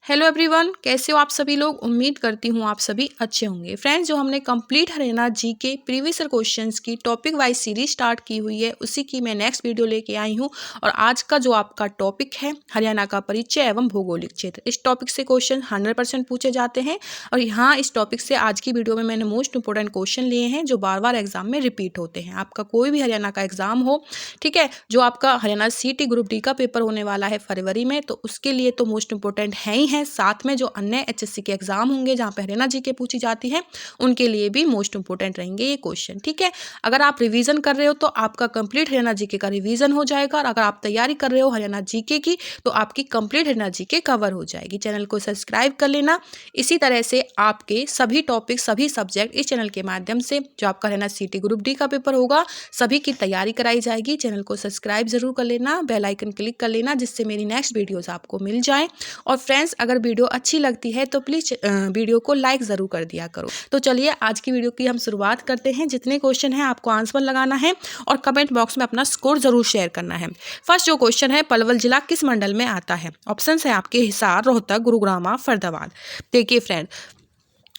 Hello everyone, कैसे हो आप सभी लोग। उम्मीद करती हूँ आप सभी अच्छे होंगे। फ्रेंड्स, जो हमने कंप्लीट हरियाणा जी के प्रीवियस ईयर क्वेश्चंस की टॉपिक वाइज सीरीज स्टार्ट की हुई है, उसी की मैं नेक्स्ट वीडियो लेके आई हूँ। और आज का जो आपका टॉपिक है हरियाणा का परिचय एवं भौगोलिक क्षेत्र, इस टॉपिक से क्वेश्चन 100% पूछे जाते हैं। और यहाँ इस टॉपिक से आज की वीडियो में मैंने मोस्ट इंपॉर्टेंट क्वेश्चन लिए हैं जो बार बार एग्जाम में रिपीट होते हैं। आपका कोई भी हरियाणा का एग्जाम हो, ठीक है, जो आपका हरियाणा CT ग्रुप डी का पेपर होने वाला है फरवरी में, तो उसके लिए तो मोस्ट इंपॉर्टेंट है ही है। साथ में जो अन्य HSC के एग्जाम होंगे जहाँ पे हरियाणा जी के पूछी जाती है, उनके लिए भी मोस्ट इंपॉर्टेंट रहेंगे ये क्वेश्चन, ठीक है। अगर आप रिवीजन कर रहे हो तो आपका कंप्लीट हरियाणा जीके का रिवीजन हो जाएगा, और अगर आप तैयारी कर रहे हो हरियाणा जीके की तो आपकी कंप्लीट हरियाणा जीके कवर हो जाएगी। चैनल को सब्सक्राइब कर लेना। इसी तरह से आपके सभी टॉपिक, सभी सब्जेक्ट इस चैनल के माध्यम से जो आपका हरियाणा CT ग्रुप डी का पेपर होगा, सभी की तैयारी कराई जाएगी। चैनल को सब्सक्राइब जरूर कर लेना, बेल आइकन क्लिक कर लेना, जिससे मेरी नेक्स्ट वीडियोस आपको मिल जाएं। और फ्रेंड्स, अगर वीडियो अच्छी लगती है तो प्लीज़ वीडियो को लाइक ज़रूर कर दिया करो। तो चलिए आज की वीडियो की हम शुरुआत करते हैं। जितने क्वेश्चन हैं आपको आंसर लगाना है और कमेंट बॉक्स में अपना स्कोर जरूर शेयर करना है। फर्स्ट जो क्वेश्चन है, पलवल जिला किस मंडल में आता है। ऑप्शन है आपके हिसार, रोहतक, गुरुग्राम, फरीदाबाद। देखिए फ्रेंड,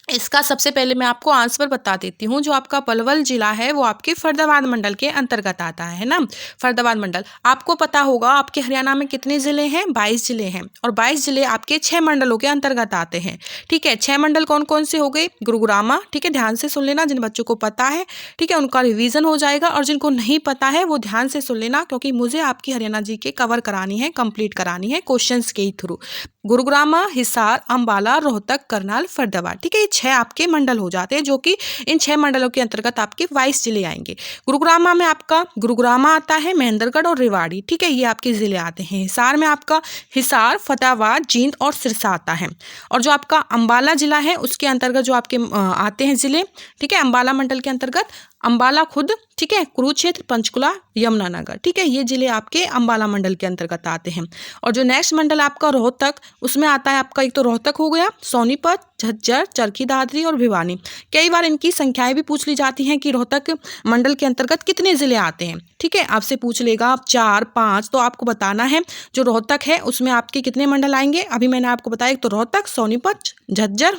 इसका सबसे पहले मैं आपको आंसर बता देती हूँ। जो आपका पलवल जिला है वो आपके फरीदाबाद मंडल के अंतर्गत आता है ना। फरीदाबाद मंडल, आपको पता होगा आपके हरियाणा में कितने ज़िले हैं, 22 ज़िले हैं, और 22 ज़िले आपके 6 मंडलों के अंतर्गत आते हैं, ठीक है। 6 मंडल कौन कौन से हो गए, गुरुग्राम, ठीक है, ध्यान से सुन लेना। जिन बच्चों को पता है, ठीक है, उनका रिवीजन हो जाएगा, और जिनको नहीं पता है वो ध्यान से सुन लेना, क्योंकि मुझे आपकी हरियाणा जी के कवर करानी है, कंप्लीट करानी है क्वेश्चन के ही थ्रू। गुरुग्राम, हिसार, अंबाला, रोहतक, करनाल, फरीदाबाद, ठीक है, ये 6 आपके मंडल हो जाते हैं, जो कि इन 6 मंडलों के अंतर्गत आपके 22 जिले आएंगे। गुरुग्राम में आपका गुरुग्राम आता है, महेंद्रगढ़ और रेवाड़ी, ठीक है, ये आपके जिले आते हैं। हिसार में आपका हिसार, फतेहाबाद, जींद और सिरसा आता है। और जो आपका अंबाला जिला है उसके अंतर्गत जो आपके आते हैं जिले, ठीक है, अंबाला मंडल के अंतर्गत अंबाला खुद, ठीक है, कुरुक्षेत्र, पंचकुला, यमुनानगर, ठीक है, ये जिले आपके अंबाला मंडल के अंतर्गत आते हैं। और जो नेक्स्ट मंडल आपका रोहतक, उसमें आता है आपका, एक तो रोहतक हो गया, सोनीपत, झज्जर, चरखी दादरी और भिवानी। कई बार इनकी संख्याएं भी पूछ ली जाती हैं कि रोहतक मंडल के अंतर्गत कितने जिले आते हैं, ठीक है, आपसे पूछ लेगा आप 4, 5, तो आपको बताना है जो रोहतक है उसमें आपके कितने मंडल आएंगे। अभी मैंने आपको बताया, एक तो रोहतक, सोनीपत, झज्जर,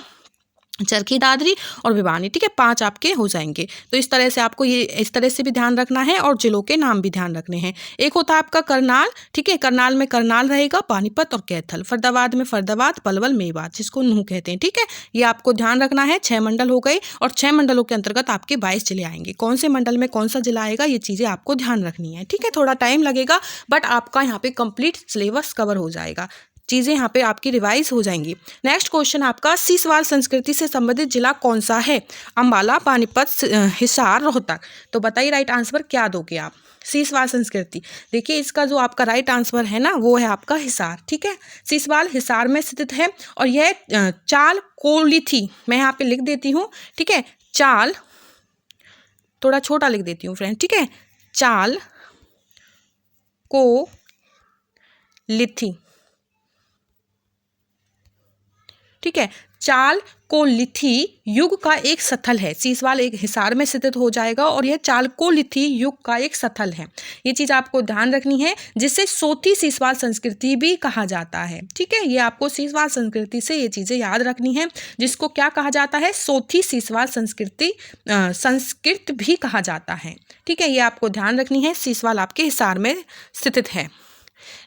चरखी दादरी और भिवानी, ठीक है, 5 आपके हो जाएंगे। तो इस तरह से आपको ये इस तरह से भी ध्यान रखना है, और जिलों के नाम भी ध्यान रखने हैं। एक होता है आपका करनाल, ठीक है, करनाल में करनाल रहेगा, पानीपत और कैथल। फरीदाबाद में फरीदाबाद, पलवल, मेवात, जिसको नूह कहते हैं, ठीक है, ये आपको ध्यान रखना है। 6 मंडल हो गए, और 6 मंडलों के अंतर्गत आपके 22 जिले आएंगे। कौन से मंडल में कौन सा जिला आएगा, ये चीज़ें आपको ध्यान रखनी है, ठीक है। थोड़ा टाइम लगेगा, बट आपका यहाँ पे कंप्लीट सिलेबस कवर हो जाएगा, चीज़ें यहाँ पे आपकी रिवाइज हो जाएंगी। नेक्स्ट क्वेश्चन आपका, सीसवाल संस्कृति से संबंधित जिला कौन सा है। अंबाला, पानीपत, हिसार, रोहतक। तो बताइए राइट आंसर क्या दोगे आप। सीसवाल संस्कृति, देखिए इसका जो आपका राइट आंसर है ना, वो है आपका हिसार, ठीक है। सीसवाल हिसार में स्थित है, और यह चाल कोलिथी, मैं यहाँ पे लिख देती हूँ, ठीक है, चाल, थोड़ा छोटा लिख देती हूँ फ्रेंड, ठीक है, चाल को लिथी, ठीक है, चाल कोलिथी युग का एक स्थल है। सीसवाल एक हिसार में स्थित हो जाएगा, और यह चाल कोलिथी युग का एक स्थल है। ये चीज़ आपको ध्यान रखनी है, जिसे सोथी सीसवाल संस्कृति भी कहा जाता है, ठीक है। ये आपको सीसवाल संस्कृति से ये चीज़ें याद रखनी है, जिसको क्या कहा जाता है, सोथी सीसवाल संस्कृति, संस्कृत भी कहा जाता है, ठीक है। ये आपको ध्यान रखनी है, सीसवाल आपके हिसार में स्थित है।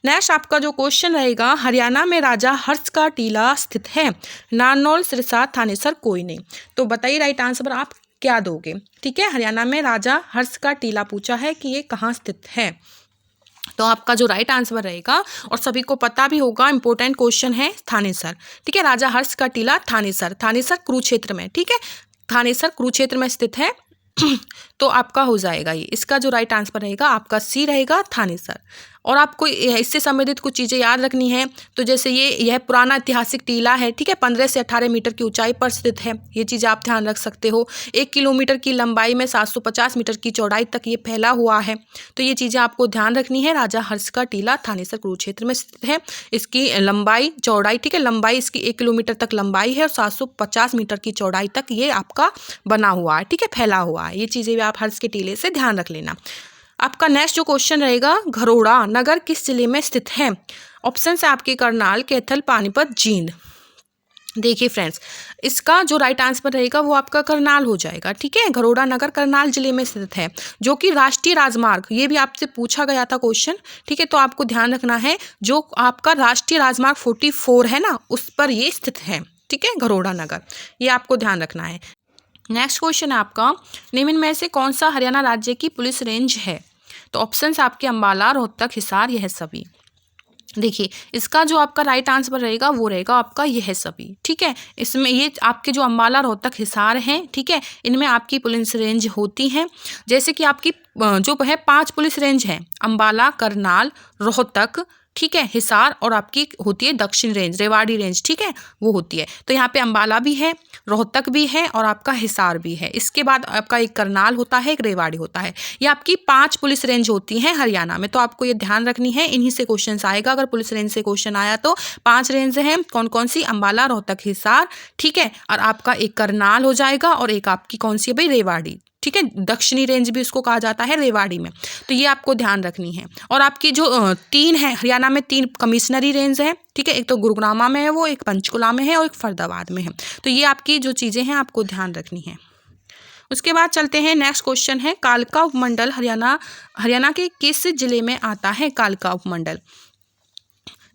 नेक्स्ट आपका जो क्वेश्चन रहेगा, हरियाणा में राजा हर्ष का टीला स्थित है। नारनौल, सिरसा, थानेसर, कोई नहीं। तो बताइए राइट आंसर आप क्या दोगे, ठीक है। हरियाणा में राजा हर्ष का टीला पूछा है कि ये कहाँ स्थित है, तो आपका जो राइट आंसर रहेगा, और सभी को पता भी होगा, इंपॉर्टेंट क्वेश्चन है, थानेसर, ठीक है। राजा हर्ष का टीला थानेसर, थानेसर कुरुक्षेत्र में, ठीक है, थानेसर कुरुक्षेत्र में स्थित है। तो आपका हो जाएगा ये, इसका जो राइट आंसर रहेगा आपका सी रहेगा, थानेसर। और आपको इससे संबंधित कुछ चीज़ें याद रखनी है। तो जैसे यह पुराना ऐतिहासिक टीला है, ठीक है, 15 से 18 मीटर की ऊंचाई पर स्थित है, ये चीज़ आप ध्यान रख सकते हो। 1 किलोमीटर की लंबाई में 750 मीटर की चौड़ाई तक ये फैला हुआ है, तो ये चीज़ें आपको ध्यान रखनी है। राजा हर्ष का टीला थानेसर कुरुक्षेत्र में स्थित है। इसकी लंबाई चौड़ाई, ठीक है, लंबाई इसकी 1 किलोमीटर तक लंबाई है, और 750 मीटर की चौड़ाई तक ये आपका बना हुआ है, ठीक है, फैला हुआ है। ये चीज़ें भी आप हर्ष के टीले से ध्यान रख लेना। आपका नेक्स्ट जो क्वेश्चन रहेगा, घरोड़ा नगर किस जिले में स्थित है? ऑप्शन है आपके करनाल, कैथल, पानीपत, जींद। देखिए फ्रेंड्स, इसका जो राइट आंसर रहेगा वो आपका करनाल हो जाएगा। ठीक है, घरोड़ा नगर करनाल जिले में स्थित है, जो कि राष्ट्रीय राजमार्ग, ये भी आपसे पूछा गया था क्वेश्चन। ठीक है, तो आपको ध्यान रखना है, जो आपका राष्ट्रीय राजमार्ग 44 है ना, उस पर ये स्थित है। ठीक है, घरोड़ा नगर, ये आपको ध्यान रखना है। नेक्स्ट क्वेश्चन है आपका, निम्न में से कौन सा हरियाणा राज्य की पुलिस रेंज है? तो ऑप्शंस आपके अंबाला, रोहतक, हिसार, यह सभी। देखिए, इसका जो आपका राइट आंसर रहेगा वो रहेगा आपका यह सभी। ठीक है, इसमें ये आपके जो अंबाला, रोहतक, हिसार हैं, ठीक है, इनमें आपकी पुलिस रेंज होती हैं। जैसे कि आपकी जो है 5 पुलिस रेंज हैं, अंबाला, करनाल, रोहतक, ठीक है, हिसार, और आपकी होती है दक्षिण रेंज, रेवाड़ी रेंज। ठीक है, वो होती है। तो यहाँ पे अंबाला भी है, रोहतक भी है, और आपका हिसार भी है। इसके बाद आपका एक करनाल होता है, एक रेवाड़ी होता है। ये आपकी 5 पुलिस रेंज होती हैं हरियाणा में। तो आपको ये ध्यान रखनी है, इन्हीं से क्वेश्चन आएगा। अगर पुलिस रेंज से क्वेश्चन आया तो 5 रेंज हैं, कौन कौन सी? अंबाला, रोहतक, हिसार, ठीक है, और आपका एक करनाल हो जाएगा, और एक आपकी कौन सी है भाई? रेवाड़ी। ठीक है, दक्षिणी रेंज भी उसको कहा जाता है रेवाड़ी में। तो ये आपको ध्यान रखनी है। और आपकी जो 3 है हरियाणा में, 3 कमिश्नरी रेंज है। ठीक है, एक तो गुरुग्राम में है, वो एक पंचकुला में है, और एक फरीदाबाद में है। तो ये आपकी जो चीज़ें हैं आपको ध्यान रखनी है। उसके बाद चलते हैं, नेक्स्ट क्वेश्चन है, कालका उपमंडल हरियाणा के किस जिले में आता है? कालका उपमंडल।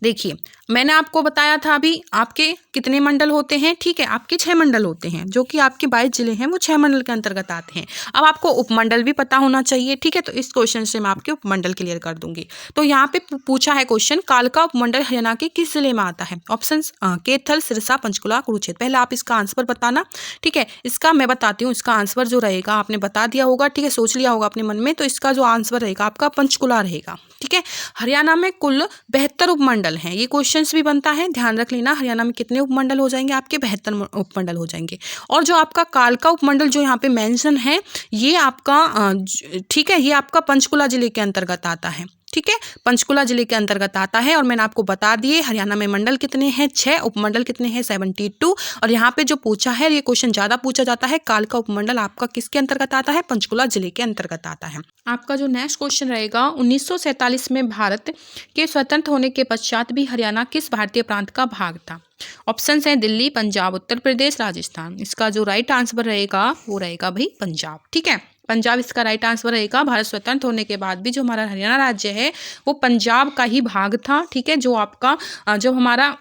देखिए, मैंने आपको बताया था अभी आपके कितने मंडल होते हैं। ठीक है, आपके 6 मंडल होते हैं, जो कि आपके 22 जिले हैं वो 6 मंडल के अंतर्गत आते हैं। अब आपको उपमंडल भी पता होना चाहिए। ठीक है, तो इस क्वेश्चन से मैं आपके उपमंडल क्लियर कर दूंगी। तो यहाँ पे पूछा है क्वेश्चन, कालका उपमंडल हरियाणा के किस जिले में आता है? ऑप्शन कैथल, सिरसा, पंचकुला, कुरुक्षेत्र। पहले आप इसका आंसर बताना। ठीक है, इसका मैं बताती हूँ। इसका आंसर जो रहेगा आपने बता दिया होगा, ठीक है, सोच लिया होगा अपने मन में। तो इसका जो आंसर रहेगा आपका पंचकुला रहेगा। ठीक है, हरियाणा में कुल 72 उपमंडल हैं। ये क्वेश्चंस भी बनता है, ध्यान रख लेना। हरियाणा में कितने उपमंडल हो जाएंगे? आपके 72 उपमंडल हो जाएंगे। और जो आपका कालका उपमंडल जो यहाँ पे मेंशन है, ये आपका ठीक है, ये आपका पंचकुला जिले के अंतर्गत आता है। ठीक है, पंचकुला जिले के अंतर्गत आता है। और मैंने आपको बता दिए हरियाणा में मंडल कितने हैं? 6। उपमंडल कितने हैं? 72। और यहाँ पे जो पूछा है, ये क्वेश्चन ज़्यादा पूछा जाता है, कालका उपमंडल आपका किसके अंतर्गत आता है? पंचकुला जिले के अंतर्गत आता है। आपका जो नेक्स्ट क्वेश्चन रहेगा, 1947 में भारत के स्वतंत्र होने के पश्चात भी हरियाणा किस भारतीय प्रांत का भाग था? ऑप्शन हैं दिल्ली, पंजाब, उत्तर प्रदेश, राजस्थान। इसका जो राइट आंसर रहेगा वो रहेगा भाई पंजाब। ठीक है, पंजाब इसका राइट आंसर रहेगा। भारत स्वतंत्र होने के बाद भी जो हमारा हरियाणा राज्य है वो पंजाब का ही भाग था। ठीक है, जो आपका जो हमारा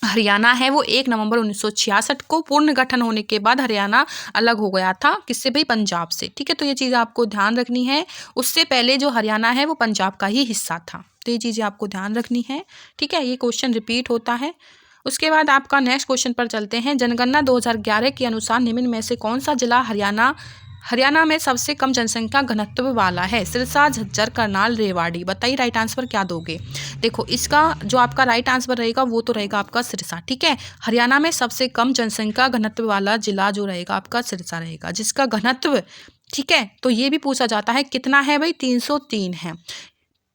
हरियाणा है वो 1 नवंबर 1966 को पूर्ण गठन होने के बाद हरियाणा अलग हो गया था। किससे भाई? पंजाब से। ठीक है, तो ये चीज़ आपको ध्यान रखनी है। उससे पहले जो हरियाणा है वो पंजाब का ही हिस्सा था। तो ये चीज़ें आपको ध्यान रखनी है। ठीक है, ये क्वेश्चन रिपीट होता है। उसके बाद आपका नेक्स्ट क्वेश्चन पर चलते हैं। जनगणना 2011 के अनुसार निम्न में से कौन सा जिला हरियाणा में सबसे कम जनसंख्या घनत्व वाला है? सिरसा, झज्जर, करनाल, रेवाड़ी। बताइए राइट आंसर क्या दोगे? देखो, इसका जो आपका राइट आंसर रहेगा वो तो रहेगा आपका सिरसा। ठीक है, हरियाणा में सबसे कम जनसंख्या घनत्व वाला जिला जो रहेगा आपका सिरसा रहेगा, जिसका घनत्व, ठीक है, तो ये भी पूछा जाता है कितना है भाई? 303 है।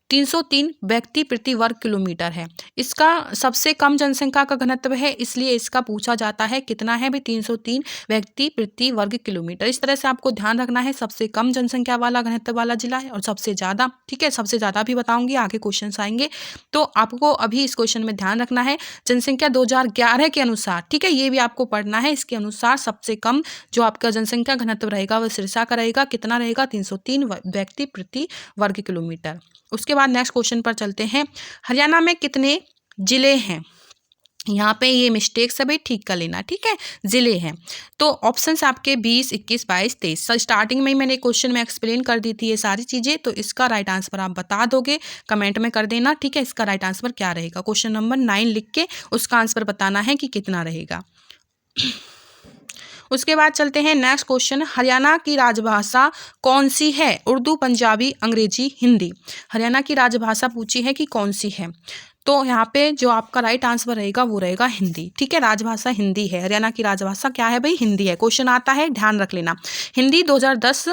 303 व्यक्ति प्रति वर्ग किलोमीटर है। इसका सबसे कम जनसंख्या का घनत्व है, इसलिए इसका पूछा जाता है कितना है भाई? 303 व्यक्ति प्रति वर्ग किलोमीटर। इस तरह से आपको ध्यान रखना है। सबसे कम जनसंख्या वाला घनत्व वाला जिला है और सबसे ज़्यादा। ठीक है, सबसे ज़्यादा भी बताऊंगी, आगे क्वेश्चन आएंगे। तो आपको अभी इस क्वेश्चन में ध्यान रखना है जनसंख्या 2011 के अनुसार। ठीक है, ये भी आपको पढ़ना है। इसके अनुसार सबसे कम जो आपका जनसंख्या घनत्व रहेगा वह सिरसा का रहेगा। कितना रहेगा? 303 व्यक्ति प्रति वर्ग किलोमीटर। उसके बाद नेक्स्ट क्वेश्चन पर चलते हैं। हरियाणा में कितने जिले हैं? यहाँ पे ये मिस्टेक सभी ठीक कर लेना। ठीक है, जिले हैं तो ऑप्शंस आपके 20, 21, 22, 23। स्टार्टिंग में ही मैंने क्वेश्चन में एक्सप्लेन कर दी थी ये सारी चीज़ें। तो इसका राइट आंसर आप बता दोगे, कमेंट में कर देना। ठीक है, इसका राइट आंसर क्या रहेगा? क्वेश्चन नंबर 9 लिख के उसका आंसर बताना है कि कितना रहेगा। उसके बाद चलते हैं नेक्स्ट क्वेश्चन। हरियाणा की राजभाषा कौन सी है? उर्दू, पंजाबी, अंग्रेजी, हिंदी। हरियाणा की राजभाषा पूछी है कि कौन सी है, तो यहाँ पे जो आपका राइट आंसर रहेगा वो रहेगा हिंदी। ठीक है, राजभाषा हिंदी है। हरियाणा की राजभाषा क्या है भाई? हिंदी है। क्वेश्चन आता है, ध्यान रख लेना। हिंदी 2010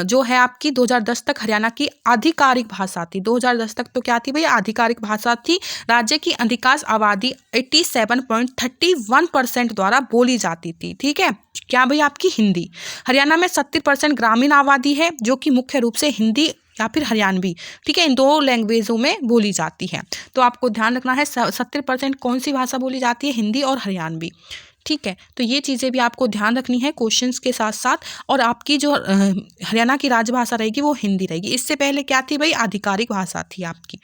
जो है आपकी 2010 तक हरियाणा की आधिकारिक भाषा थी। 2010 तक तो क्या थी भाई? आधिकारिक भाषा थी। राज्य की अधिकांश आबादी 87.31% द्वारा बोली जाती थी। ठीक है, क्या भाई? आपकी हिंदी। हरियाणा में 70% ग्रामीण आबादी है जो कि मुख्य रूप से हिंदी या फिर हरियाणवी, ठीक है, इन 2 लैंग्वेजों में बोली जाती है। तो आपको ध्यान रखना है 70% कौन सी भाषा बोली जाती है, हिंदी और हरियाणवी, ठीक है। तो ये चीज़ें भी आपको ध्यान रखनी है क्वेश्चंस के साथ साथ। और आपकी जो हरियाणा की राजभाषा रहेगी वो हिंदी रहेगी। इससे पहले क्या थी भाई, आधिकारिक भाषा थी आपकी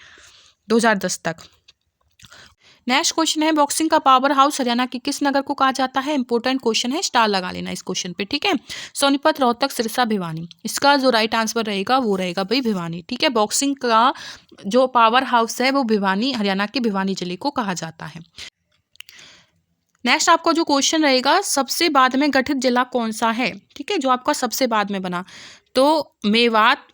2010 तक। नेक्स्ट क्वेश्चन है, बॉक्सिंग का पावर हाउस हरियाणा के किस नगर को कहा जाता है? इंपॉर्टेंट क्वेश्चन है, स्टार लगा लेना इस क्वेश्चन पे, ठीक है। सोनीपत, रोहतक, सिरसा, भिवानी। इसका जो राइट आंसर रहेगा वो रहेगा भाई भिवानी, ठीक है। बॉक्सिंग का जो पावर हाउस है वो भिवानी, हरियाणा के भिवानी जिले को कहा जाता है। नेक्स्ट आपका जो क्वेश्चन रहेगा, सबसे बाद में गठित जिला कौन सा है, ठीक है, जो आपका सबसे बाद में बना, तो मेवात,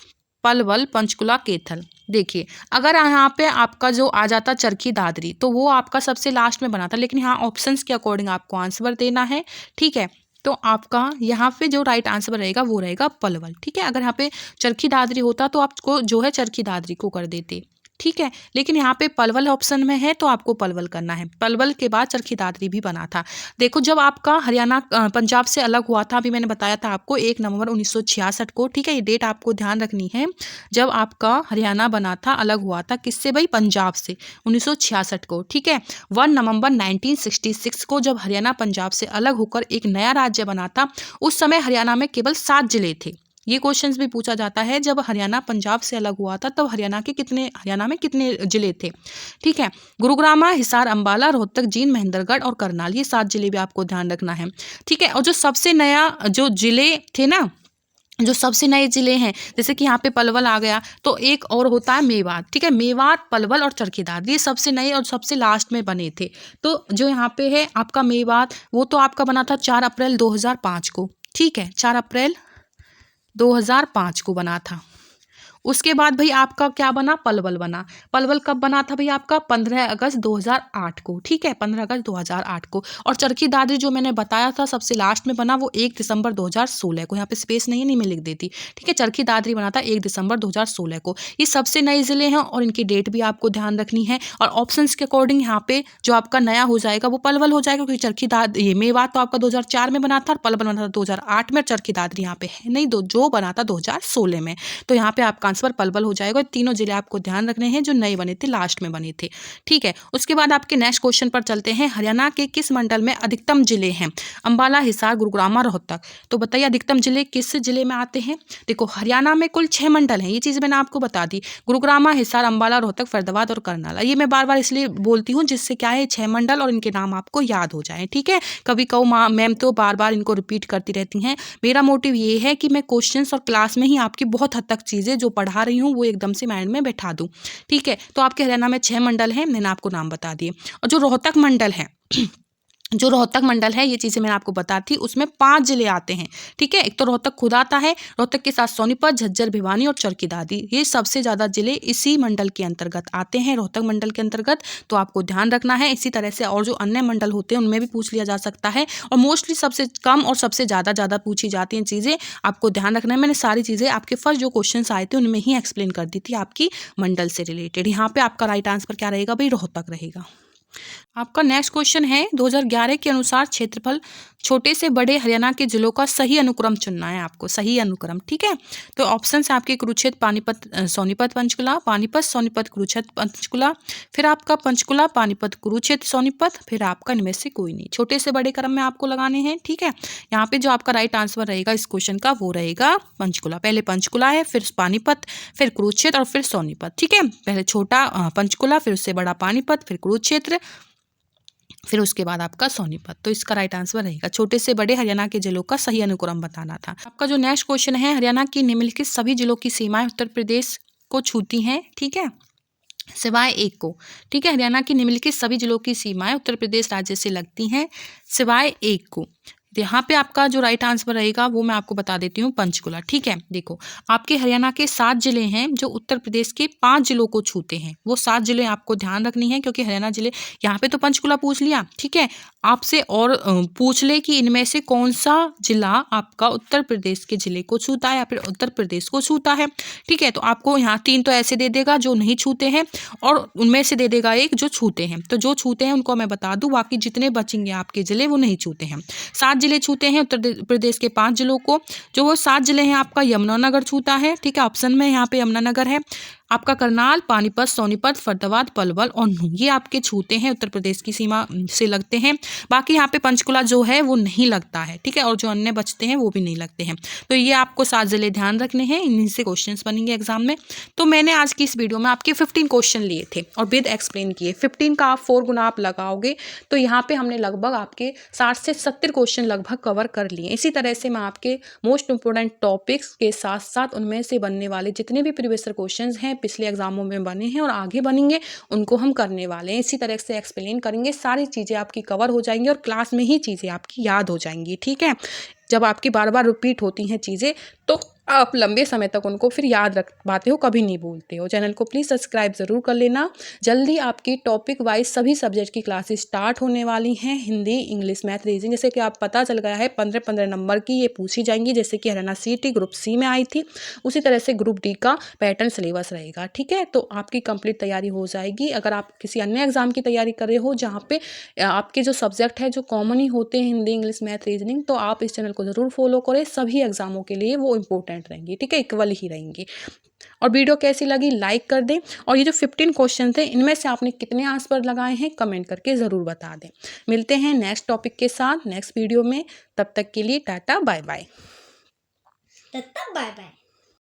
पलवल, पंचकुला, कैथल। देखिए, अगर यहाँ पे आपका जो आ जाता चरखी दादरी तो वो आपका सबसे लास्ट में बना था, लेकिन यहाँ ऑप्शंस के अकॉर्डिंग आपको आंसर देना है, ठीक है। तो आपका यहाँ पे जो राइट आंसर रहेगा वो रहेगा पलवल, ठीक है। अगर यहाँ पे चरखी दादरी होता तो आपको जो है चरखी दादरी को कर देते, ठीक है, लेकिन यहाँ पे पलवल ऑप्शन में है तो आपको पलवल करना है। पलवल के बाद चरखी दादरी भी बना था। देखो, जब आपका हरियाणा पंजाब से अलग हुआ था, अभी मैंने बताया था आपको 1 नवंबर 1966 को, ठीक है, ये डेट आपको ध्यान रखनी है। जब आपका हरियाणा बना था, अलग हुआ था किससे भाई, पंजाब से, 1966 को, ठीक है। 1 नवंबर 1966 को जब हरियाणा पंजाब से अलग होकर एक नया राज्य बना था, उस समय हरियाणा में केवल 7 जिले थे। ये क्वेश्चंस भी पूछा जाता है, जब हरियाणा पंजाब से अलग हुआ था तब हरियाणा में कितने जिले थे, ठीक है। गुरुग्राम, हिसार, अंबाला, रोहतक, जींद, महेंद्रगढ़ और करनाल, ये 7 जिले भी आपको ध्यान रखना है, ठीक है। और जो सबसे नया जो जिले थे ना, जो सबसे नए जिले हैं, जैसे कि यहाँ पे पलवल आ गया, तो एक और होता है मेवात, ठीक है। मेवात, पलवल और चरखी दादरी, ये सबसे नए और सबसे लास्ट में बने थे। तो जो यहाँ पे है आपका मेवात, वो तो आपका बना था 4 अप्रैल 2005 को, ठीक है, 4 अप्रैल 2005 को बना था। उसके बाद भाई आपका क्या बना, पलवल बना। पलवल कब बना था भाई आपका, 15 अगस्त 2008 को, ठीक है, 15 अगस्त 2008 को। और चरखी दादरी जो मैंने बताया था सबसे लास्ट में बना, वो 1 दिसंबर 2016 को। यहाँ पे स्पेस नहीं मैं लिख देती, ठीक है। चरखी दादरी बना था 1 दिसंबर 2016 को। ये सबसे नए जिले हैं और इनकी डेट भी आपको ध्यान रखनी है। और ऑप्शंस के अकॉर्डिंग यहाँ पे जो आपका नया हो जाएगा वो पलवल हो जाएगा, क्योंकि चरखी दादरी, ये मेवात तो आपका 2004 में बना था और पलवल बना था 2008 में। चरखी दादरी यहाँ पे है नहीं, जो बना था 2016 में। तो यहाँ पे आपका आंसर पलवल हो जाएगा। तीनों जिले आपको ध्यान रखने हैं जो नए बने थे, लास्ट में बने थे, ठीक है। उसके बाद आपके नेक्स्ट क्वेश्चन पर चलते हैं। हरियाणा के किस मंडल में अधिकतम जिले हैं? अंबाला, हिसार, गुरुग्राम, रोहतक। तो बताइए अधिकतम जिले किस जिले में आते हैं? देखो, हरियाणा में कुल 6 मंडल हैं, ये चीज़ मैंने आपको बता दी। गुरुग्राम, हिसार, अंबाला, रोहतक, फरीदाबाद और करनाल। ये मैं बार बार इसलिए बोलती हूँ जिससे क्या है 6 मंडल और इनके नाम आपको याद हो जाए, ठीक है। कभी कहो मैम तो बार बार इनको रिपीट करती रहती हैं। मेरा मोटिव ये है कि मैं क्वेश्चंस और क्लास में ही आपकी बहुत हद तक चीज़ें जो पढ़ा रही हूँ वो एकदम से माइंड में बैठा दूँ, ठीक है। तो आपके हरियाणा में 6 मंडल हैं, मैंने आपको नाम बता दिए। और जो रोहतक मंडल है जो रोहतक मंडल है, ये चीज़ें मैंने आपको बता दी, उसमें 5 जिले आते हैं, ठीक है। एक तो रोहतक खुद आता है, रोहतक के साथ सोनीपत, झज्जर, भिवानी और चरखी दादरी, ये सबसे ज़्यादा जिले इसी मंडल के अंतर्गत आते हैं, रोहतक मंडल के अंतर्गत। तो आपको ध्यान रखना है। इसी तरह से और जो अन्य मंडल होते हैं उनमें भी पूछ लिया जा सकता है, और मोस्टली सबसे कम और सबसे ज़्यादा पूछी जाती हैं चीज़ें, आपको ध्यान रखना है। मैंने सारी चीज़ें आपके फर्स्ट जो क्वेश्चन आए थे उनमें ही एक्सप्लेन कर दी थी आपकी मंडल से रिलेटेड। यहाँ पे आपका राइट आंसर क्या रहेगा भाई, रोहतक रहेगा। आपका नेक्स्ट क्वेश्चन है, 2011 के अनुसार क्षेत्रफल छोटे से बड़े हरियाणा के जिलों का सही अनुक्रम चुनना है आपको, सही अनुक्रम, ठीक है। तो ऑप्शन है आपके कुरुक्षेत्र, पानीपत, सोनीपत, पंचकुला, पानीपत, सोनीपत, कुरुक्षेत्र, पंचकुला, फिर आपका पंचकुला, पानीपत, कुरुक्षेत्र, सोनीपत, फिर आपका इनमें से कोई नहीं। छोटे से बड़े क्रम में आपको लगाने हैं, ठीक है। यहाँ पे जो आपका राइट आंसर रहेगा इस क्वेश्चन का वो रहेगा पंचकुला। पहले पंचकुला है, फिर पानीपत, फिर कुरुक्षेत्र और फिर सोनीपत, ठीक है। पहले छोटा पंचकुला, फिर उससे बड़ा पानीपत, फिर कुरुक्षेत्र, फिर उसके बाद आपका सोनीपत। तो इसका राइट आंसर रहेगा छोटे से बड़े हरियाणा के जिलों का सही अनुक्रम बताना था। आपका जो नेक्स्ट क्वेश्चन है, हरियाणा की निम्नलिखित सभी जिलों की सीमाएं उत्तर प्रदेश को छूती हैं, ठीक है, सिवाय एक को, ठीक है। हरियाणा की निम्नलिखित सभी जिलों की सीमाएं उत्तर प्रदेश राज्य से लगती हैं सिवाय एक को। यहाँ पे आपका जो राइट आंसर रहेगा वो मैं आपको बता देती हूँ, पंचकुला, ठीक है। देखो, आपके हरियाणा के 7 जिले हैं जो उत्तर प्रदेश के 5 जिलों को छूते हैं, वो 7 जिले आपको ध्यान रखनी है, क्योंकि हरियाणा जिले, यहाँ पे तो पंचकुला पूछ लिया, ठीक है। आपसे और पूछ ले कि इनमें से कौन सा जिला आपका उत्तर प्रदेश के जिले को छूता है या फिर उत्तर प्रदेश को छूता है, ठीक है। तो आपको यहाँ 3 तो ऐसे दे देगा जो नहीं छूते हैं, और उनमें से दे देगा एक जो छूते हैं। तो जो छूते हैं उनको मैं बता दूं, बाकी जितने बचेंगे आपके जिले वो नहीं छूते हैं। 7 जिले छूते हैं उत्तर प्रदेश के 5 जिलों को। जो वो 7 जिले हैं आपका यमुनानगर छूता है, ठीक है, ऑप्शन में यहाँ पे यमुनानगर है। आपका करनाल, पानीपत, सोनीपत, फरीदाबाद, पलवल और नूंह ये आपके छूते हैं, उत्तर प्रदेश की सीमा से लगते हैं। बाकी यहाँ पे पंचकुला जो है वो नहीं लगता है, ठीक है, और जो अन्य बचते हैं वो भी नहीं लगते हैं। तो ये आपको 7 जिले ध्यान रखने हैं, इन्हीं से क्वेश्चंस बनेंगे एग्जाम में। तो मैंने आज की इस वीडियो में आपके 15 क्वेश्चन लिए थे और विद एक्सप्लेन किए। 15 का आप 4 गुना आप लगाओगे तो यहाँ पे हमने लगभग आपके 60 से 70 क्वेश्चन लगभग कवर कर लिए। इसी तरह से मैं आपके मोस्ट इंपोर्टेंट टॉपिक्स के साथ साथ उनमें से बनने वाले जितने भी प्रीवियस क्वेश्चन हैं पिछले एग्जामों में बने हैं और आगे बनेंगे उनको हम करने वाले हैं। इसी तरह से एक्सप्लेन करेंगे, सारी चीज़ें आपकी कवर हो जाएंगी और क्लास में ही चीज़ें आपकी याद हो जाएंगी, ठीक है। जब आपकी बार बार रिपीट होती हैं चीज़ें तो आप लंबे समय तक उनको फिर याद रख पाते हो, कभी नहीं भूलते हो। चैनल को प्लीज़ सब्सक्राइब ज़रूर कर लेना। जल्दी आपकी टॉपिक वाइज सभी सब्जेक्ट की क्लासेस स्टार्ट होने वाली हैं, हिंदी, इंग्लिश, मैथ, रीजनिंग। जैसे कि आप पता चल गया है 15-15 नंबर की ये पूछी जाएंगी, जैसे कि हरियाणा सीटी ग्रुप सी में आई थी, उसी तरह से ग्रुप डी का पैटर्न सिलेबस रहेगा, ठीक है। तो आपकी कंप्लीट तैयारी हो जाएगी। अगर आप किसी अन्य एग्जाम की तैयारी कर रहे हो जहाँ पे आपके जो सब्जेक्ट है जो कॉमन ही होते हैं, हिंदी, इंग्लिश, मैथ, रीजनिंग, तो आप इस चैनल को ज़रूर फॉलो करें। सभी एग्जामों के लिए वो इंपॉर्टेंट रहेंगी, ठीक है, इक्वल ही रहेंगी। और वीडियो कैसी लगी लाइक कर दें। और ये जो 15 क्वेश्चन थे इनमें से आपने कितने आंसर लगाए हैं कमेंट करके ज़रूर बता दें। मिलते हैं नेक्स्ट टॉपिक के साथ नेक्स्ट वीडियो में। तब तक के लिए टाटा बाय बाय।